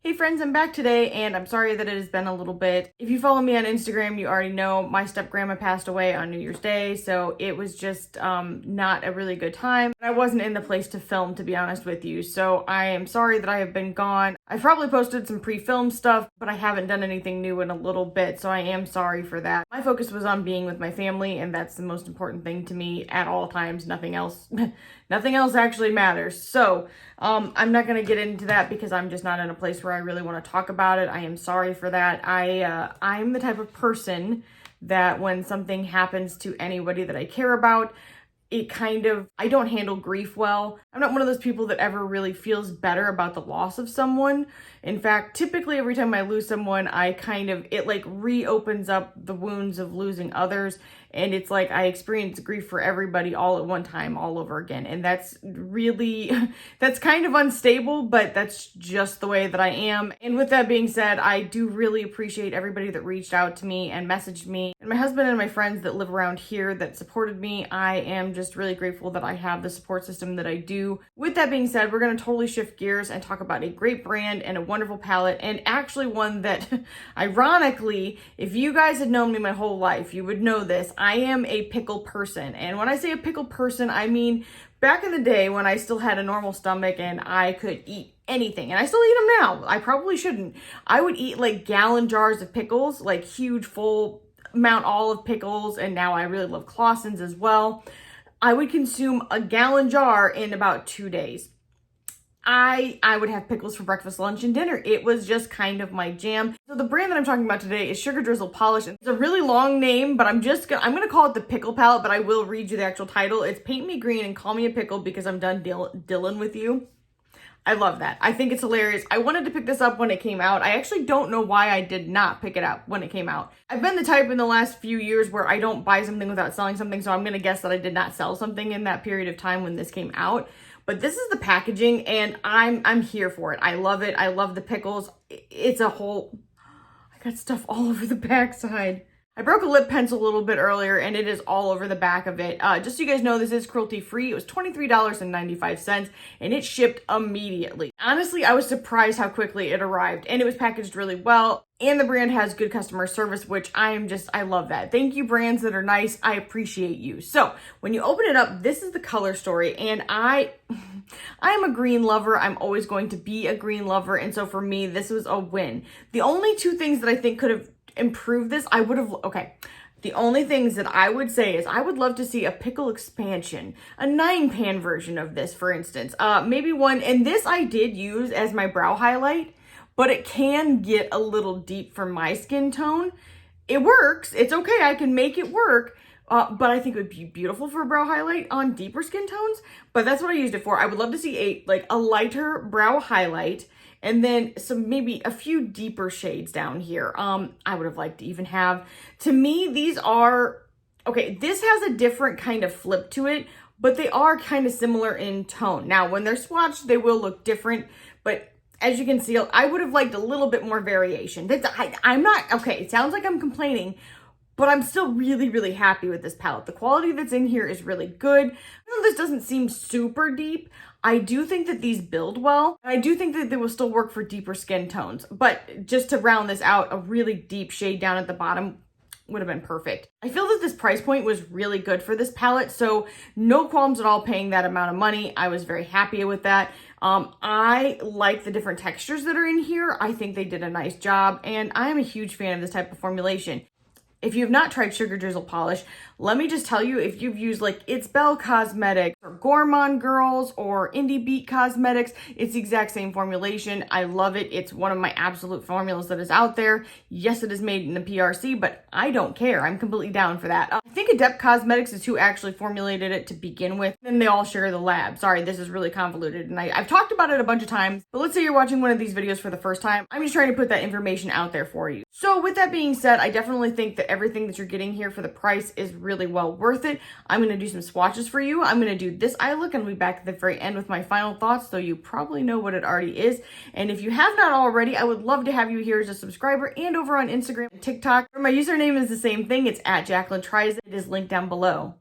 Hey friends, I'm back today and I'm sorry that it has been a little bit. If you follow me on Instagram, you already know my step-grandma passed away on New Year's Day, so it was just not a really good time. I wasn't in the place to film, to be honest with you, so I am sorry that I have been gone. I've probably posted some pre-film stuff, but I haven't done anything new in a little bit, so I am sorry for that. My focus was on being with my family, and that's the most important thing to me at all times. Nothing else, nothing else actually matters. So I'm not going to get into that because I'm just not in a place where I really want to talk about it. I am sorry for that. I'm the type of person that when something happens to anybody that I care about, I don't handle grief well. I'm not one of those people that ever really feels better about the loss of someone. In fact, typically every time I lose someone, it like reopens up the wounds of losing others. And it's like I experience grief for everybody all at one time, all over again. And that's really, that's kind of unstable, but that's just the way that I am. And with that being said, I do really appreciate everybody that reached out to me and messaged me. And my husband and my friends that live around here that supported me. I am just really grateful that I have the support system that I do. With that being said, we're going to totally shift gears and talk about a great brand and a wonderful palette, and actually one that, ironically, if you guys had known me my whole life, you would know this. I am a pickle person. And when I say a pickle person, I mean back in the day when I still had a normal stomach and I could eat anything, and I still eat them now. I probably shouldn't. I would eat like gallon jars of pickles, like huge full amount olive pickles, and now I really love Clausen's as well. I would consume a gallon jar in about 2 days. I would have pickles for breakfast, lunch, and dinner. It was just kind of my jam. So the brand that I'm talking about today is Sugar Drizzle Polish. It's a really long name, but I'm gonna call it the Pickle Palette, but I will read you the actual title. It's Paint Me Green and Call Me a Pickle because I'm done dealing with you. I love that. I think it's hilarious. I wanted to pick this up when it came out. I actually don't know why I did not pick it up when it came out. I've been the type in the last few years where I don't buy something without selling something, so I'm gonna guess that I did not sell something in that period of time when this came out. But this is the packaging, and I'm here for it. I love it. I love the pickles. It's a whole... I got stuff all over the backside. I broke a lip pencil a little bit earlier, and it is all over the back of it. Just so you guys know, this is cruelty-free. It was $23.95, and it shipped immediately. Honestly, I was surprised how quickly it arrived, and it was packaged really well, and the brand has good customer service, which I love that. Thank you, brands that are nice. I appreciate you. So, when you open it up, this is the color story, and I am a green lover. I'm always going to be a green lover, and so for me, this was a win. The only two things that I think could have improve this, the only things that I would say is I would love to see a pickle expansion, a 9-pan version of this, for instance. Maybe one, and this I did use as my brow highlight, but it can get a little deep for my skin tone. It works. It's okay. I can make it work. But I think it would be beautiful for a brow highlight on deeper skin tones. But that's what I used it for. I would love to see a lighter brow highlight, and then maybe a few deeper shades down here. I would have liked to even have, to me, these are, okay, this has a different kind of flip to it, but they are kind of similar in tone. Now, when they're swatched, they will look different, but as you can see, I would have liked a little bit more variation. I'm not, okay, it sounds like I'm complaining, but I'm still really, really happy with this palette. The quality that's in here is really good. Even though this doesn't seem super deep, I do think that these build well. I do think that they will still work for deeper skin tones. But just to round this out, a really deep shade down at the bottom would have been perfect. I feel that this price point was really good for this palette, so no qualms at all paying that amount of money. I was very happy with that. I like the different textures that are in here. I think they did a nice job, and I am a huge fan of this type of formulation. If you have not tried Sugar Drizzle Polish, let me just tell you, if you've used like It's Belle Cosmetics or Gourmand Girls or Indie Beat Cosmetics, it's the exact same formulation. I love it. It's one of my absolute formulas that is out there. Yes, it is made in the PRC, but I don't care. I'm completely down for that. I think Adept Cosmetics is who actually formulated it to begin with. Then they all share the lab. Sorry, this is really convoluted, and I've talked about it a bunch of times, but let's say you're watching one of these videos for the first time. I'm just trying to put that information out there for you. So with that being said, I definitely think that everything that you're getting here for the price is really well worth it. I'm going to do some swatches for you. I'm going to do this eye look and we'll be back at the very end with my final thoughts, so you probably know what it already is. And if you have not already, I would love to have you here as a subscriber and over on Instagram and TikTok. My username is the same thing. It's at Jaclyntriesit. It is linked down below.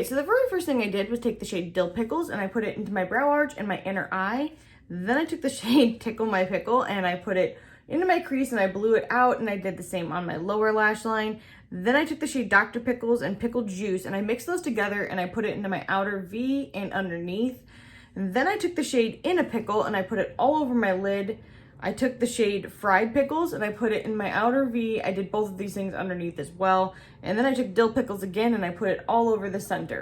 so the very first thing I did was take the shade Dill Pickles and I put it into my brow arch and my inner eye. Then I took the shade Tickle My Pickle and I put it into my crease and I blew it out, and I did the same on my lower lash line. Then I took the shade Dr. Pickles and Pickle Juice and I mixed those together and I put it into my outer V and underneath. And then I took the shade In a Pickle and I put it all over my lid. I took the shade Fried Pickles and I put it in my outer V. I did both of these things underneath as well. And then I took Dill Pickles again and I put it all over the center.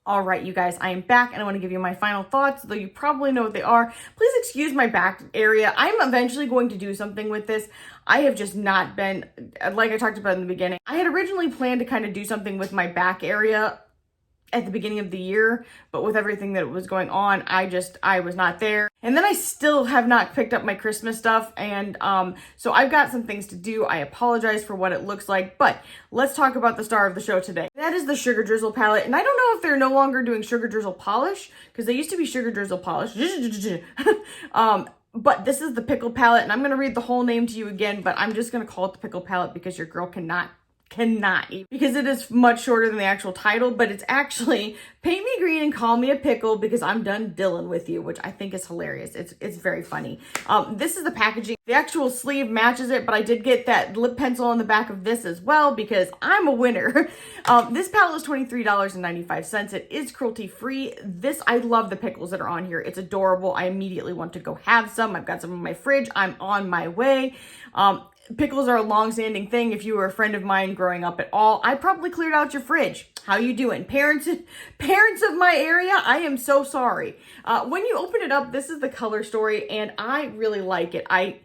All right, you guys, I am back and I want to give you my final thoughts, though you probably know what they are. Please excuse my back area. I'm eventually going to do something with this. I have just not been, like I talked about in the beginning, I had originally planned to kind of do something with my back area at the beginning of the year, but with everything that was going on, I was not there. And then I still have not picked up my Christmas stuff, and so I've got some things to do. I apologize for what it looks like, but let's talk about the star of the show today. That is the Sugar Drizzle palette, and I don't know if they're no longer doing Sugar Drizzle Polish, because they used to be Sugar Drizzle Polish. But this is the Pickle palette, and I'm going to read the whole name to you again, but I'm just going to call it the Pickle palette because your girl cannot eat, because it is much shorter than the actual title, but it's actually Paint Me Green and Call Me a Pickle because I'm done dealing with you, which I think is hilarious. It's very funny. This is the packaging. The actual sleeve matches it, but I did get that lip pencil on the back of this as well because I'm a winner. This palette is $23.95. It is cruelty free. I love the pickles that are on here. It's adorable. I immediately want to go have some. I've got some in my fridge. I'm on my way. Pickles are a long-standing thing. If you were a friend of mine growing up at all, I probably cleared out your fridge. How you doing? Parents of my area, I am so sorry. When you open it up, this is the color story, and I really like it. I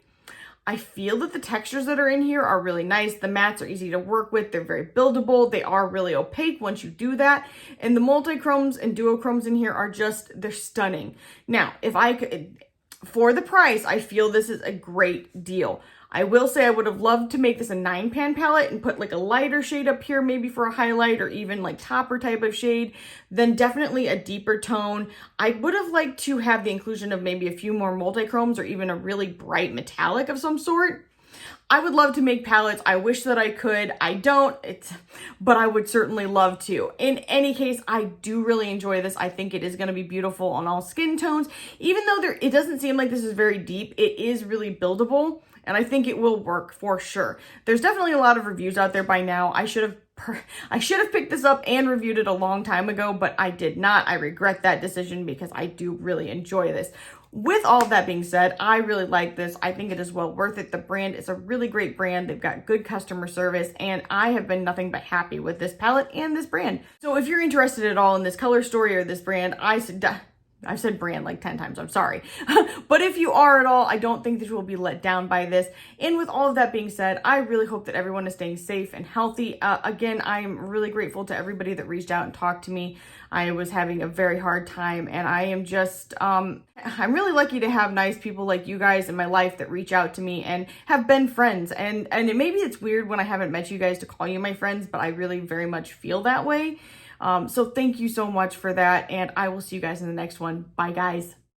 feel that the textures that are in here are really nice. The mattes are easy to work with. They're very buildable. They are really opaque once you do that. And the multi-chromes and duochromes in here are they're stunning. Now, if I could, for the price, I feel this is a great deal. I will say I would have loved to make this a 9-pan palette and put like a lighter shade up here, maybe for a highlight or even like topper type of shade, then definitely a deeper tone. I would have liked to have the inclusion of maybe a few more multi-chromes or even a really bright metallic of some sort. I would love to make palettes. I wish that I could. I don't, but I would certainly love to. In any case, I do really enjoy this. I think it is going to be beautiful on all skin tones. Even though it doesn't seem like this is very deep, it is really buildable. And I think it will work for sure. There's definitely a lot of reviews out there by now. I should have picked this up and reviewed it a long time ago, but I did not. I regret that decision because I do really enjoy this. With all of that being said, I really like this. I think it is well worth it. The brand is a really great brand. They've got good customer service, and I have been nothing but happy with this palette and this brand. So if you're interested at all in this color story or this brand, I've said brand like 10 times, I'm sorry. But if you are at all, I don't think that you will be let down by this. And with all of that being said, I really hope that everyone is staying safe and healthy. Again, I'm really grateful to everybody that reached out and talked to me. I was having a very hard time, and I am just, I'm really lucky to have nice people like you guys in my life that reach out to me and have been friends. And maybe it's weird when I haven't met you guys to call you my friends, but I really very much feel that way. So thank you so much for that, and I will see you guys in the next one. Bye, guys.